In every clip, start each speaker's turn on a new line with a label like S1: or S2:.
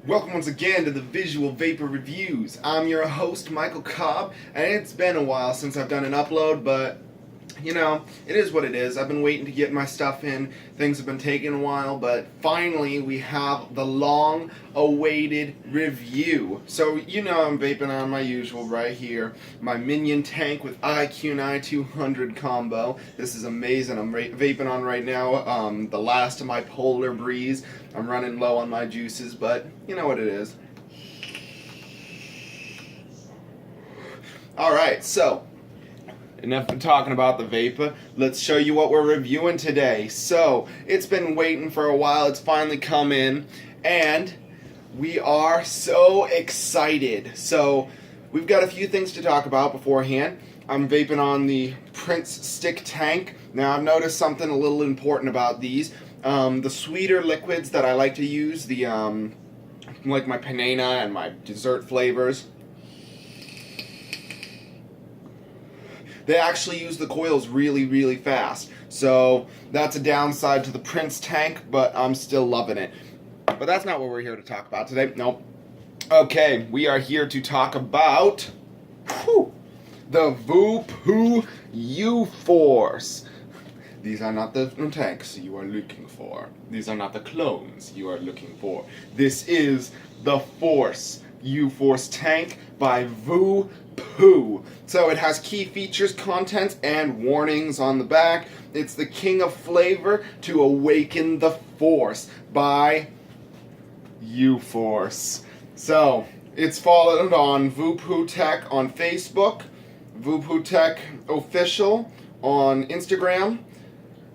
S1: Welcome once again to the Visual Vapor Reviews. I'm your host, Michael Cobb, and it's been a while since I've done an upload, but you know, it is what it is. I've been waiting to get my stuff in. Things have been taking a while, but finally we have the long-awaited review. So, you know I'm vaping on my usual right here. My Minion tank with IQ9 200 combo. This is amazing. I'm vaping on right now the last of my Polar Breeze. I'm running low on my juices, but you know what it is. Alright, so enough of talking about the vapor. Let's show you what we're reviewing today. So, it's been waiting for a while. It's finally come in, and we are so excited. So, we've got a few things to talk about beforehand. I'm vaping on the Prince Stick Tank. Now, I've noticed something a little important about these. The sweeter liquids that I like to use, the like my panana and my dessert flavors, they actually use the coils really fast. So that's a downside to the Prince tank, but I'm still loving it. But that's not what we're here to talk about today. Nope. Okay, we are here to talk about the Voopoo Uforce. These are not the tanks you are looking for. These are not the clones you are looking for. This is the Force Uforce tank by Voopoo. So it has key features, contents, and warnings on the back. It's the king of flavor to awaken the force by Uforce. So it's followed on Voopoo Tech on Facebook, Voopoo Tech Official on Instagram,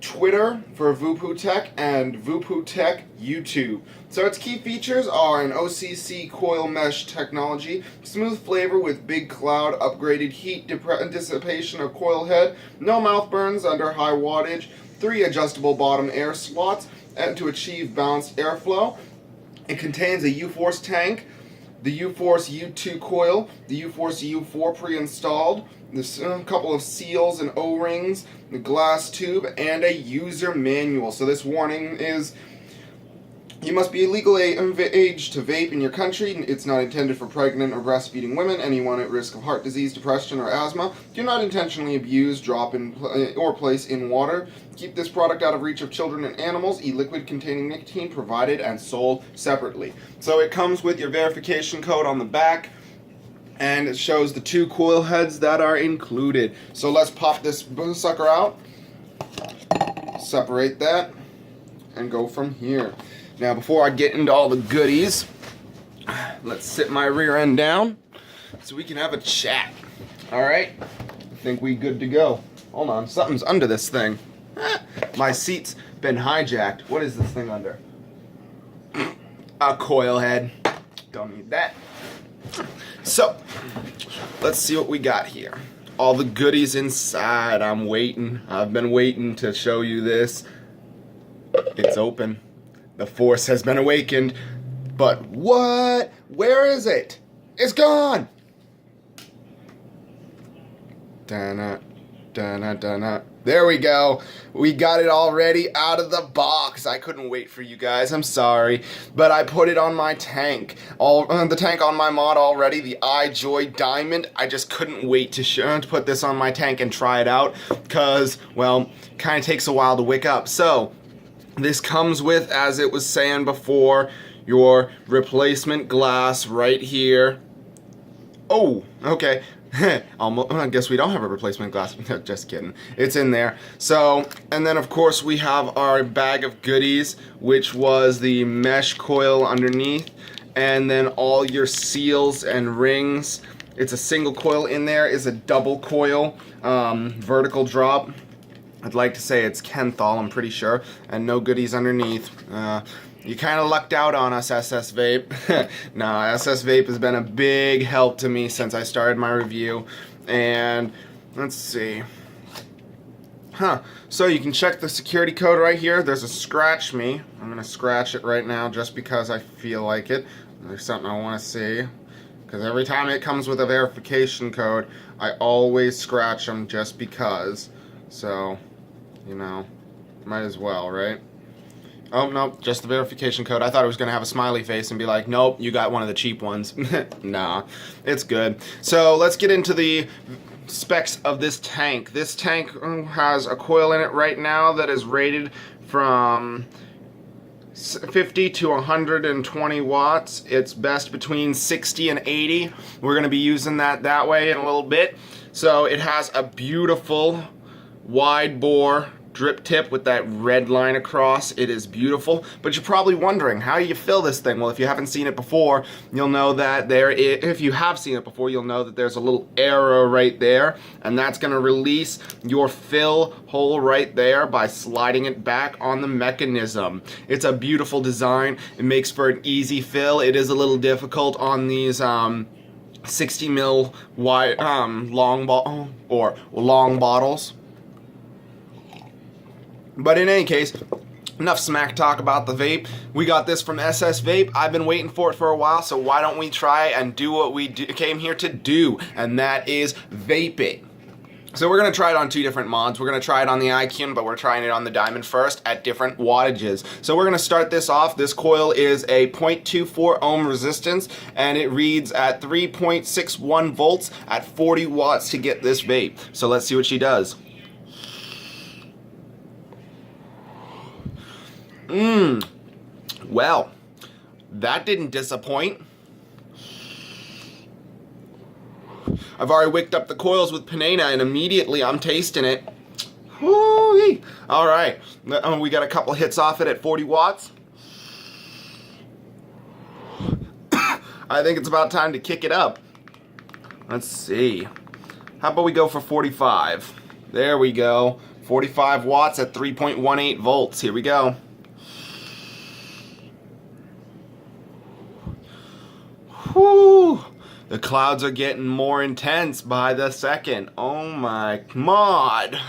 S1: Twitter for Voopoo Tech, and Voopoo Tech YouTube. So its key features are an OCC coil mesh technology, smooth flavor with big cloud, upgraded heat dissipation of coil head, no mouth burns under high wattage, 3 adjustable bottom air slots and to achieve balanced airflow. It contains a Uforce tank, the Uforce U2 coil, the Uforce U4 pre-installed, there's a couple of seals and O-rings, the glass tube, and a user manual. So this warning is, you must be legal age to vape in your country. It's not intended for pregnant or breastfeeding women, anyone at risk of heart disease, depression, or asthma. Do not intentionally abuse, drop in, or place in water. Keep this product out of reach of children and animals. E-liquid containing nicotine provided and sold separately. So it comes with your verification code on the back, and it shows the 2 coil heads that are included. So let's pop this sucker out, separate that, and go from here. Now before I get into all the goodies, let's sit my rear end down so we can have a chat. Alright, I think we good to go. Hold on, something's under this thing. My seat's been hijacked. What is this thing under? A coil head. Don't need that. So, let's see what we got here. All the goodies inside. I'm waiting. I've been waiting to show you this. It's open. The force has been awakened. But what? Where is it? It's gone! Dun-na, dun-na, dun-na. There we go. We got it already out of the box. I couldn't wait for you guys. I'm sorry. But I put it on my tank. The tank on my mod already, the iJoy Diamond. I just couldn't wait to put this on my tank and try it out. Because, well, kind of takes a while to wick up. So, this comes with, as it was saying before, your replacement glass right here. Oh, okay. I guess we don't have a replacement glass. Just kidding. It's in there. So, and then of course we have our bag of goodies, which was the mesh coil underneath, and then all your seals and rings. It's a single coil in there, is a double coil, vertical drop. I'd like to say it's Kenthal, I'm pretty sure, and no goodies underneath. You kind of lucked out on us, SS Vape. No, SS Vape has been a big help to me since I started my review. And let's see. So you can check the security code right here. There's a scratch me. I'm going to scratch it right now just because I feel like it. There's something I want to see. Because every time it comes with a verification code, I always scratch them just because. So, you know, might as well, right? Oh, no, just the verification code. I thought it was going to have a smiley face and be like, nope, you got one of the cheap ones. Nah, it's good. So let's get into the specs of this tank. This tank has a coil in it right now that is rated from 50 to 120 watts. It's best between 60 and 80. We're going to be using that way in a little bit. So it has a beautiful wide bore drip tip with that red line across. It is beautiful, but you're probably wondering, how do you fill this thing? Well, if you haven't seen it before, you'll know that if you have seen it before, you'll know that there's a little arrow right there, and that's going to release your fill hole right there by sliding it back on the mechanism. It's a beautiful design. It makes for an easy fill. It is a little difficult on these 60 mil wide long bottles. But in any case, enough smack talk about the vape. We got this from SS Vape. I've been waiting for it for a while, so why don't we try and do what we came here to do, and that is vaping. So we're going to try it on two different mods. We're going to try it on the Icun, but we're trying it on the Diamond first at different wattages. So we're going to start this off. This coil is a 0.24 ohm resistance, and it reads at 3.61 volts at 40 watts to get this vape. So let's see what she does. Well, that didn't disappoint. I've already wicked up the coils with Panena, and immediately I'm tasting it. Woo-wee. All right, we got a couple hits off it at 40 watts. I think it's about time to kick it up. Let's see. How about we go for 45? There we go. 45 watts at 3.18 volts. Here we go. Whew. The clouds are getting more intense by the second. Oh my god.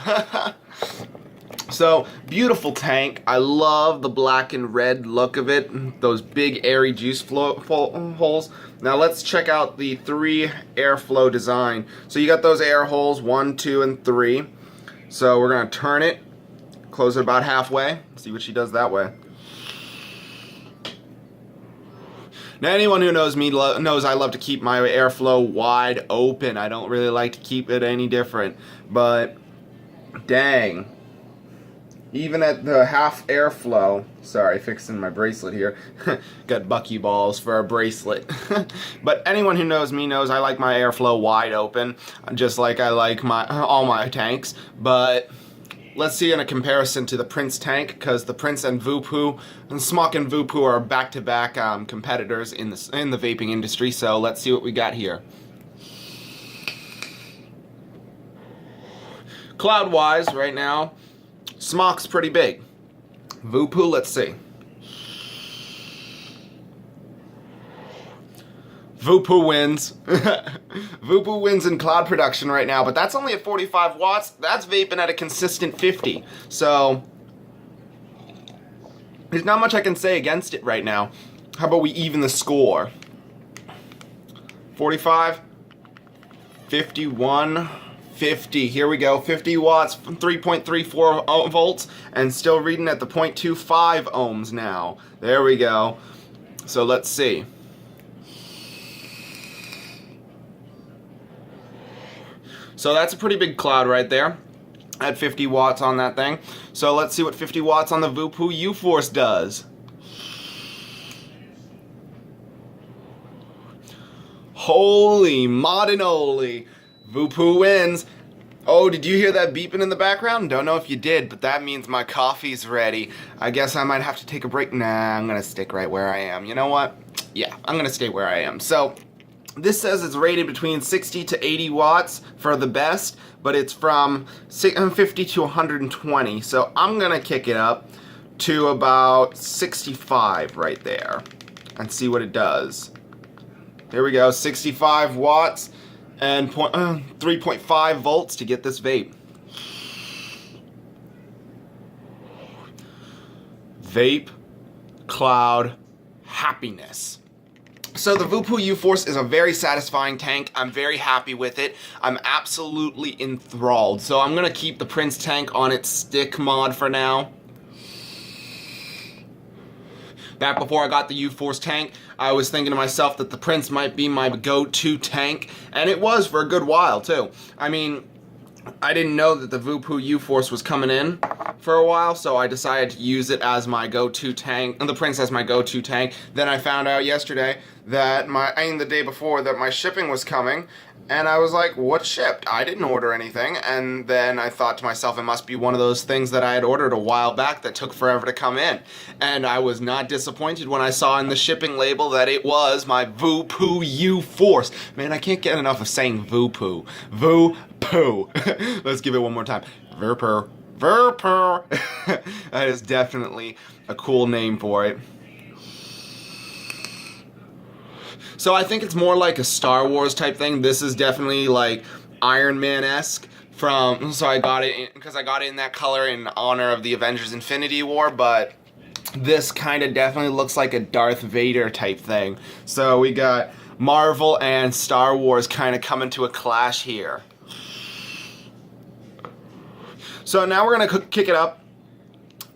S1: So, beautiful tank. I love the black and red look of it. Those big airy juice holes. Now let's check out the 3 airflow design. So you got those air holes, 1, 2, and 3. So we're going to turn it, close it about halfway, see what she does that way. Now, anyone who knows me knows I love to keep my airflow wide open. I don't really like to keep it any different. But, dang. Even at the half airflow, sorry, fixing my bracelet here. Got buckyballs for a bracelet. But anyone who knows me knows I like my airflow wide open, just like I like all my tanks. But let's see in a comparison to the Prince tank, because the Prince and Voopoo, and Smock and Voopoo are back-to-back competitors in the vaping industry. So let's see what we got here. Cloud-wise, right now, Smock's pretty big. Voopoo, let's see. Voopoo wins. Voopoo wins in cloud production right now, but that's only at 45 watts. That's vaping at a consistent 50. So, there's not much I can say against it right now. How about we even the score? 45, 51, 50. Here we go. 50 watts, 3.34 volts, and still reading at the 0.25 ohms now. There we go. So let's see. So that's a pretty big cloud right there at 50 watts on that thing. So let's see what 50 watts on the Voopoo Uforce does. Holy modinoli. Voopoo wins. Oh, did you hear that beeping in the background? Don't know if you did, but that means my coffee's ready. I guess I might have to take a break. Nah, I'm gonna stick right where I am. You know what? Yeah, I'm gonna stay where I am. So, this says it's rated between 60 to 80 watts for the best, but it's from 50 to 120. So I'm gonna kick it up to about 65 right there and see what it does. Here we go, 65 watts and 3.5 volts to get this vape. Vape, cloud, happiness. So the Voopoo Uforce is a very satisfying tank. I'm very happy with it. I'm absolutely enthralled. So I'm going to keep the Prince tank on its stick mod for now.
S2: Back before I got the Uforce tank, I was thinking to myself that the Prince might be my go-to tank, and it was for a good while too. I mean, I didn't know that the Voopoo Uforce was coming in for a while, so I decided to use it as my go-to tank, and the Prince as my go-to tank. Then I found out yesterday that the day before, that my shipping was coming, and I was like, what shipped? I didn't order anything. And then I thought to myself, it must be one of those things that I had ordered a while back that took forever to come in. And I was not disappointed when I saw in the shipping label that it was my Voopoo Uforce. Man, I can't get enough of saying Voopoo. Voopoo. Let's give it one more time. Voopoo. Voopoo. That is definitely a cool name for it. So I think it's more like a Star Wars type thing. This is definitely like Iron Man-esque so I got it because I got it in that color in honor of the Avengers Infinity War, but this kind of definitely looks like a Darth Vader type thing. So we got Marvel and Star Wars kind of coming to a clash here. So now we're going to kick it up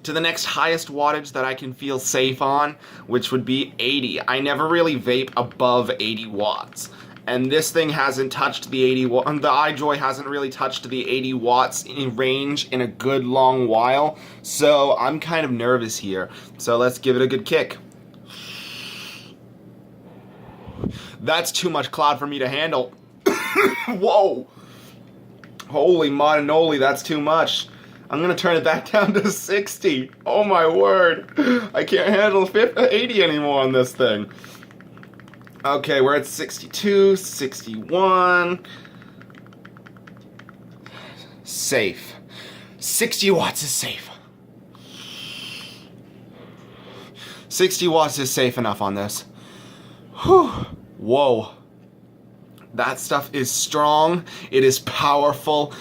S2: to the next highest wattage that I can feel safe on, which would be 80. I never really vape above 80 watts. And this thing hasn't touched the 80 watt. The iJoy hasn't really touched the 80 watts in range in a good long while. So I'm kind of nervous here. So let's give it a good kick. That's too much cloud for me to handle. Whoa! Holy modanoli, that's too much. I'm gonna turn it back down to 60. Oh my word. I can't handle 80 anymore on this thing. Okay, we're at 62, 61. Safe. 60 watts is safe. 60 watts is safe enough on this. Whew. Whoa. That stuff is strong. It is powerful.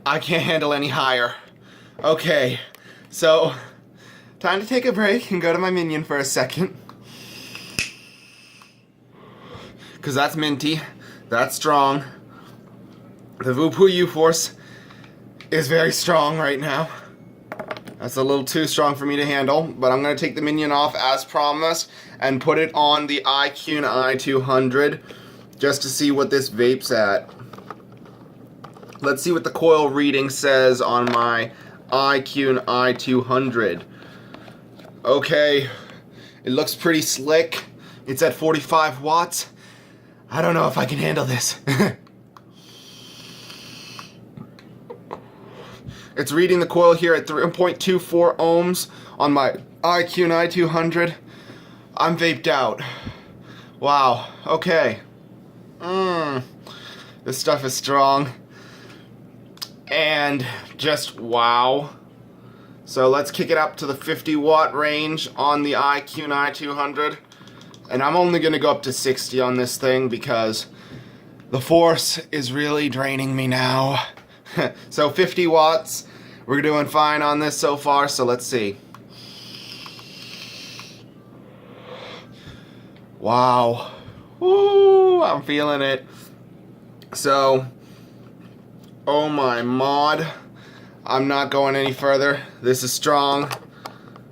S2: I can't handle any higher. Okay, so time to take a break and go to my minion for a second. Because that's minty, that's strong. The Voopoo Uforce is very strong right now. That's a little too strong for me to handle, but I'm going to take the minion off as promised and put it on the iQune i200 just to see what this vapes at. Let's see what the coil reading says on my iQune i200. Okay, it looks pretty slick. It's at 45 watts. I don't know if I can handle this. It's reading the coil here at 3.24 ohms on my iQune i200. I'm vaped out. Wow, okay. This stuff is strong. And just wow. So let's kick it up to the 50 watt range on the iQune i200. And I'm only going to go up to 60 on this thing because the force is really draining me now. So 50 watts. We're doing fine on this so far, so let's see. Wow. Woo, I'm feeling it. So, oh my mod. I'm not going any further. This is strong.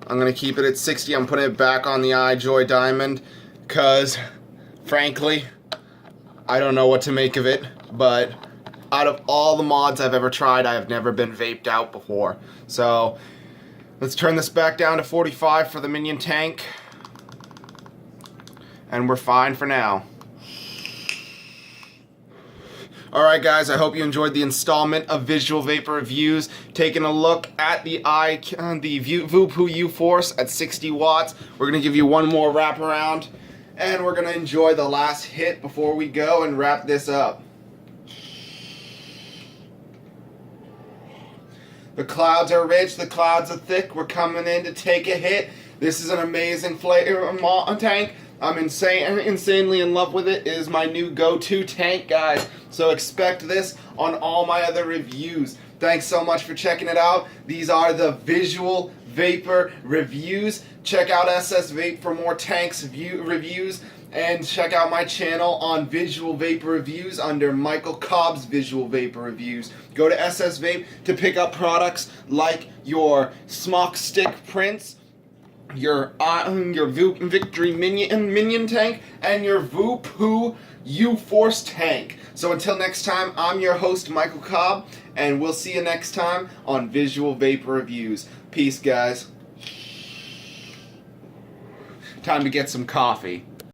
S2: I'm going to keep it at 60. I'm putting it back on the iJoy Diamond because, frankly, I don't know what to make of it. But out of all the mods I've ever tried, I have never been vaped out before. So, let's turn this back down to 45 for the minion tank. And we're fine for now. Alright guys, I hope you enjoyed the installment of Visual Vapor Reviews, taking a look at the Voopoo Uforce at 60 watts. We're going to give you one more wrap around, and we're going to enjoy the last hit before we go and wrap this up. The clouds are rich, the clouds are thick, we're coming in to take a hit. This is an amazing flavor tank. I'm insanely in love with it. It is my new go-to tank, guys. So expect this on all my other reviews. Thanks so much for checking it out. These are the Visual Vapor Reviews. Check out SS Vape for more tanks reviews. And check out my channel on Visual Vapor Reviews under Michael Cobb's Visual Vapor Reviews. Go to SS Vape to pick up products like your Smock Stick Prince, your Victory minion tank, and your Voopoo Uforce tank. So until next time, I'm your host, Michael Cobb, and we'll see you next time on Visual Vapor Reviews. Peace, guys. Time to get some coffee.